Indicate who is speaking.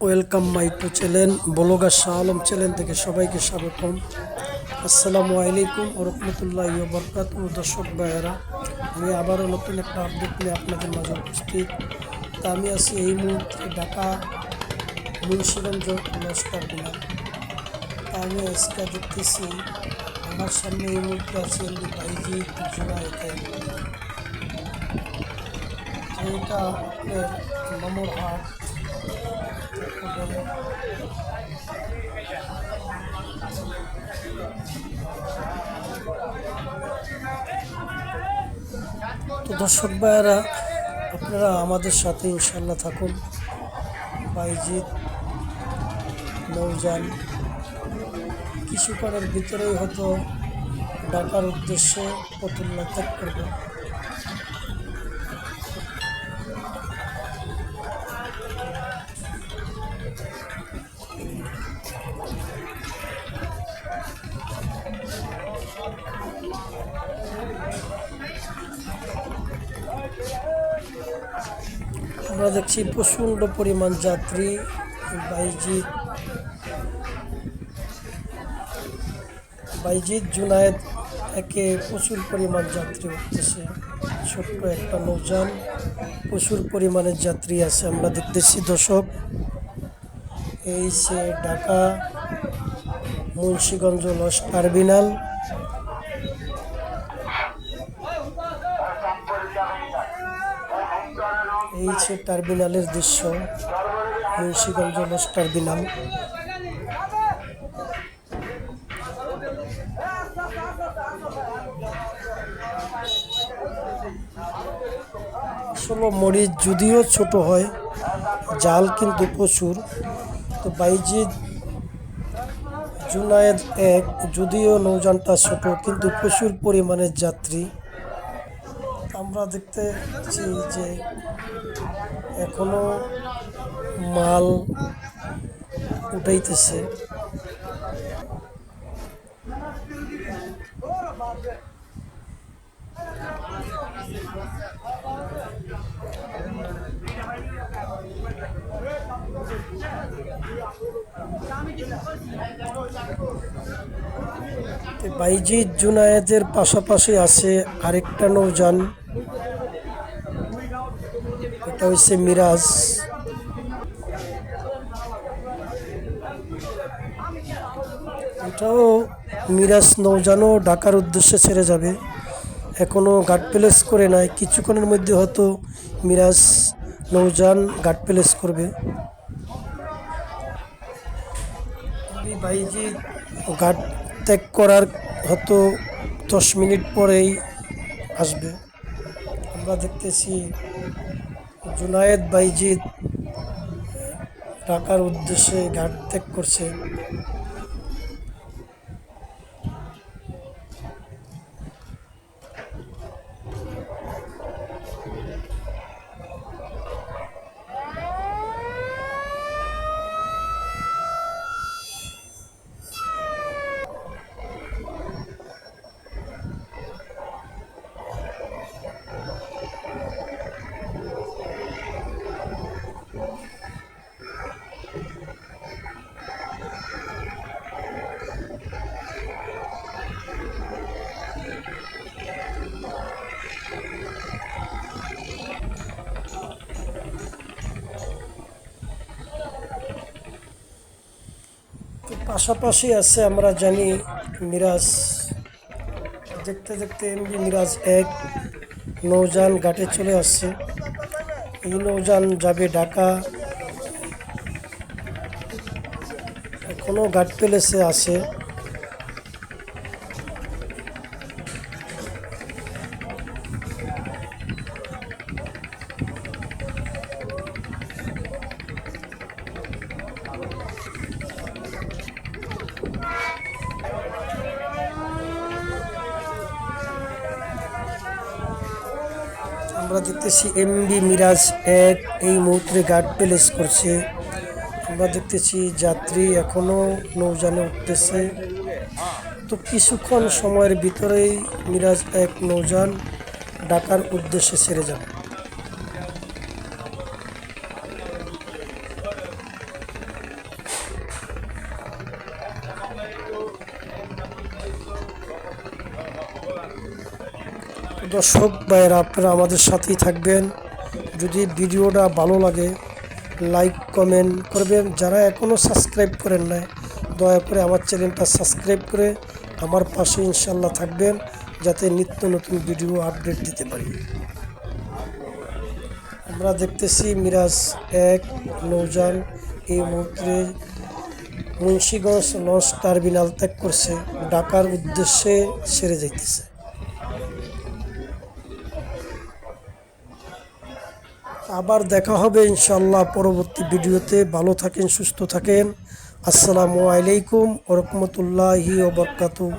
Speaker 1: Welcome my to channel blogger Shah Alam channel থেকে সবাইকে স্বাগতম। আসসালামু আলাইকুম ওয়া রাহমাতুল্লাহি ওয়া বারাকাতুহু। দর্শক ভাইয়েরা, আমি আবারও নতুন একটা আপডেট নিয়ে আপনাদের মাঝে উপস্থিত। তা আমি আছি এই মুহূর্তে ঢাকা মুন্সিগঞ্জ লঞ্চ টার্মিনাল। তা আমি আজকে দেখতেছি আমার সামনে এই মুহূর্তে আছে বাইজি জুনায়েদ। এটা আপনার মামুর হাট। তো দর্শক ভাইয়েরা, আপনারা আমাদের সাথে ইনশাল্লাহ থাকুন। বাইজিদ নৌযান কিছুক্ষণের ভিতরেই হয়তো ঢাকার উদ্দেশ্যে পথুল্লা ত্যাগ করবে। আমরা দেখছি প্রচণ্ড পরিমাণ যাত্রী বাইজিদ জুনায়েদ একে প্রচুর পরিমাণ যাত্রী উঠতেছে। ছোট্ট একটা নৌযান, প্রচুর পরিমাণের যাত্রী আছে আমরা দেখতেছি। দর্শক, এই সে ঢাকা মুন্সিগঞ্জ লঞ্চ টার্মিনাল। এই সে টার্মিনালের দৃশ্য, মুন্সিগঞ্জ লঞ্চ টার্মিনাল। আসলে মরিচ যদিও ছোট হয়, জাল কিন্তু প্রচুর। তো বাইজিদ জুনায়েদ এক, যদিও নৌযানটা ছোট কিন্তু প্রচুর পরিমাণের যাত্রী আমরা দেখতেছি যে এখনো মাল উঠাইতেছে। বাইজিদ জুনায়েদের পাশাপাশি আছে আরেকটা নৌযান, এটা হচ্ছে মিরাজ। এটাও মিরাজ নৌযানও ঢাকার উদ্দেশ্যে ছেড়ে যাবে, এখনও ঘাট প্লেস করে নাই। কিছুক্ষণের মধ্যে হয়তো মিরাজ নৌযান ঘাট প্লেস করবে। বাইজিদ ঘাট ত্যাগ করার হয়তো 10 মিনিট পরেই আসবে। আমরা দেখতেছি জুনায়েদ বাইজিদ ঢাকার উদ্দেশ্যে ঘাট ত্যাগ করছে। পাশাপাশি আছে আমরা জানি মিরাজ। দেখতে দেখতে এমনি মিরাজ এক নৌযান ঘাটে চলে আসছে। এই নৌযান যাবে ঢাকা, এখনো ঘাট প্লেসে আছে। আমরা দেখতেছি এমবি মিরাজ এক এই মুহূর্তে ঘাট প্লেস করছে। আমরা দেখতেছি যাত্রী এখনও নৌযানে উঠতেছে। তো কিছুক্ষণ সময়ের ভিতরেই মিরাজ এক নৌযান ঢাকার উদ্দেশ্যে ছেড়ে যাবে। দর্শক ভাইয়েরা, আপনারা আমাদের সাথেই থাকবেন। যদি ভিডিওটা ভালো লাগে লাইক কমেন্ট করবেন। যারা এখনও সাবস্ক্রাইব করেন নাই, দয়া করে আমার চ্যানেলটা সাবস্ক্রাইব করে আমার পাশে ইনশাল্লাহ থাকবেন, যাতে নিত্য নতুন ভিডিও আপডেট দিতে পারি। আমরা দেখতেছি মিরাজ 1 নৌযান এই মুহূর্তে মুন্সিগঞ্জ লঞ্চ টার্মিনাল ত্যাগ করছে, ঢাকার উদ্দেশ্যে ছেড়ে যাইতেছে। আবার দেখা হবে ইনশাল্লাহ পরবর্তী ভিডিওতে। ভালো থাকেন, সুস্থ থাকেন। আসসালামু আলাইকুম ওয়া রাহমাতুল্লাহি ওয়া বারাকাতুহু।